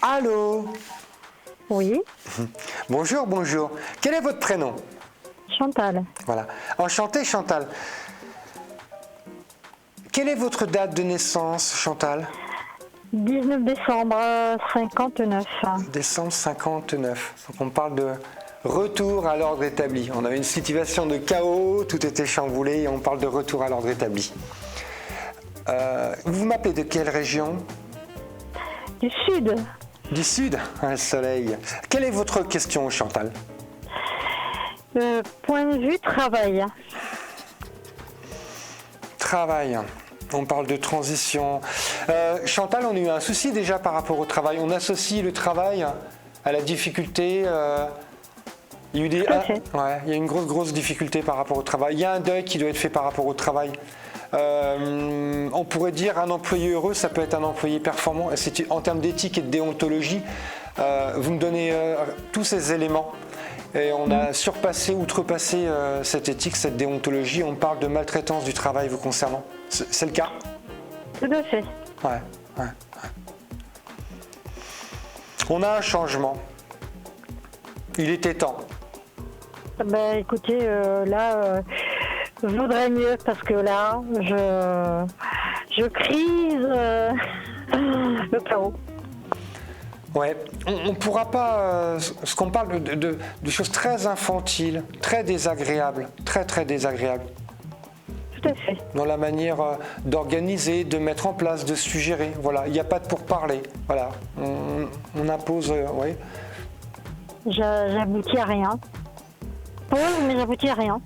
Allô? Oui, Bonjour, bonjour. Quel est votre prénom? Chantal. Voilà. Enchanté, Chantal. Quelle est votre date de naissance, Chantal? 19 décembre 59. Décembre 59. Donc on parle de retour à l'ordre établi. On avait une situation de chaos, tout était chamboulé et on parle de retour à l'ordre établi. Vous m'appelez de quelle région? Du Sud. Du Sud, le soleil. Quelle est votre question, Chantal? Point de vue travail. Travail. On parle de transition. Chantal, on a eu un souci déjà par rapport au travail. On associe le travail à la difficulté. Il y a eu Tout à fait. il y a une grosse difficulté par rapport au travail. Il y a un deuil qui doit être fait par rapport au travail. On pourrait dire un employé heureux, ça peut être un employé performant. Et en termes d'éthique et de déontologie, vous me donnez tous ces éléments. Et on a surpassé, outrepassé cette éthique, cette déontologie. On parle de maltraitance du travail vous concernant. C'est le cas? Tout à fait. Ouais. On a un changement. Il était temps. Ben, écoutez, là, je voudrais mieux parce que là, je crise le chaos. Ouais, on ne pourra pas. Ce qu'on parle de choses très infantiles, très désagréables, très désagréables. Tout à fait. Dans la manière d'organiser, de mettre en place, de suggérer. Voilà, il n'y a pas de pourparler. Voilà, on impose. Oui. J'aboutis à rien. Pause, mais j'aboutis à rien.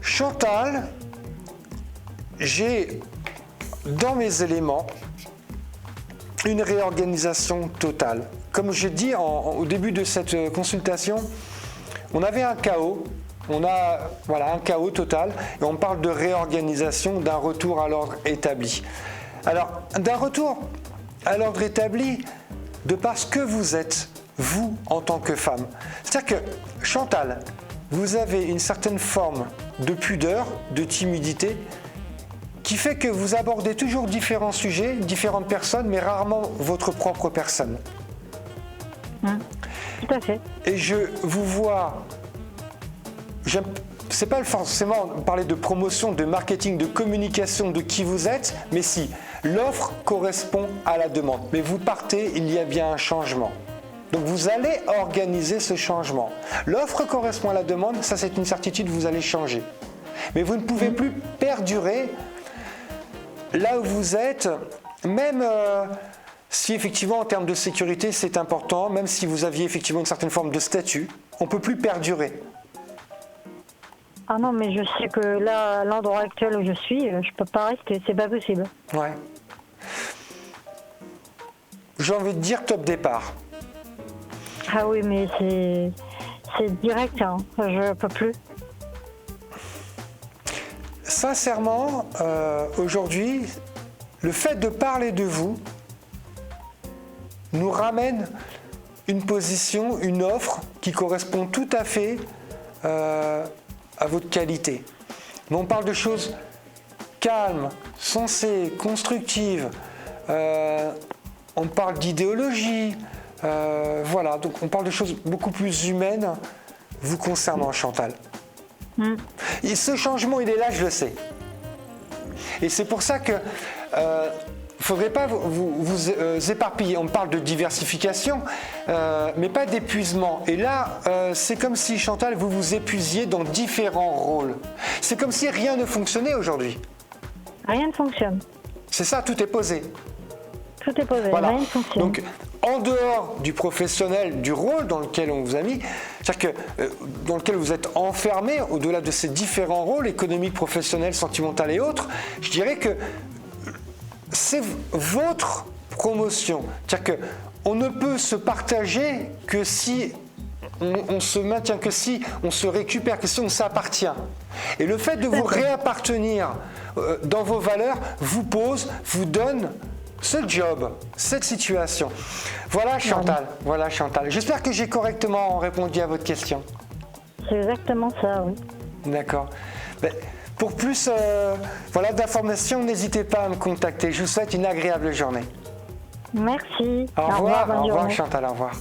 Chantal, j'ai dans mes éléments une réorganisation totale. Comme j'ai dit au début de cette consultation, on avait un chaos. On a un chaos total et on parle de réorganisation, d'un retour à l'ordre établi. Alors, d'un retour à l'ordre établi de par ce que vous êtes, vous, en tant que femme. C'est-à-dire que, Chantal, vous avez une certaine forme de pudeur, de timidité, qui fait que vous abordez toujours différents sujets, différentes personnes, mais rarement votre propre personne. Tout à fait. Et je vous vois... C'est pas forcément parler de promotion, de marketing, de communication de qui vous êtes, mais si l'offre correspond à la demande. Mais vous partez, il y a bien un changement. Donc vous allez organiser ce changement. L'offre correspond à la demande, ça c'est une certitude, vous allez changer. Mais vous ne pouvez plus perdurer là où vous êtes, même si effectivement en termes de sécurité c'est important, même si vous aviez effectivement une certaine forme de statut, on ne peut plus perdurer. Ah non, mais je sais que là, à l'endroit actuel où je suis, je peux pas rester, c'est pas possible. Ouais. J'ai envie de dire top départ. Ah oui, mais c'est direct, hein. Je peux plus. Sincèrement, aujourd'hui, le fait de parler de vous nous ramène une position, une offre qui correspond tout à fait à votre qualité. Mais on parle de choses calmes, sensées, constructives. On parle d'idéologie. Voilà, donc on parle de choses beaucoup plus humaines vous concernant, Chantal. Et ce changement, il est là, je le sais. Et c'est pour ça que ne faudrait pas vous éparpiller. On parle de diversification, mais pas d'épuisement. Et là, c'est comme si, Chantal, vous vous épuisiez dans différents rôles. C'est comme si rien ne fonctionnait aujourd'hui. Rien ne fonctionne. C'est ça, tout est posé. Tout est posé, Voilà. rien ne fonctionne. Donc, en dehors du professionnel, du rôle dans lequel on vous a mis, c'est-à-dire que dans lequel vous êtes enfermé, au-delà de ces différents rôles économiques, professionnels, sentimentaux et autres, je dirais que c'est votre promotion. C'est-à-dire qu'on ne peut se partager que si on se maintient, que si on se récupère, que si on s'appartient. Et le fait de vous réappartenir dans vos valeurs vous pose, vous donne ce job, cette situation. Voilà Chantal, voilà Chantal. J'espère que j'ai correctement répondu à votre question. C'est exactement ça, oui. D'accord. Pour plus d'informations, n'hésitez pas à me contacter. Je vous souhaite une agréable journée. Merci. Au revoir, bonne au revoir journée. Chantal, au revoir.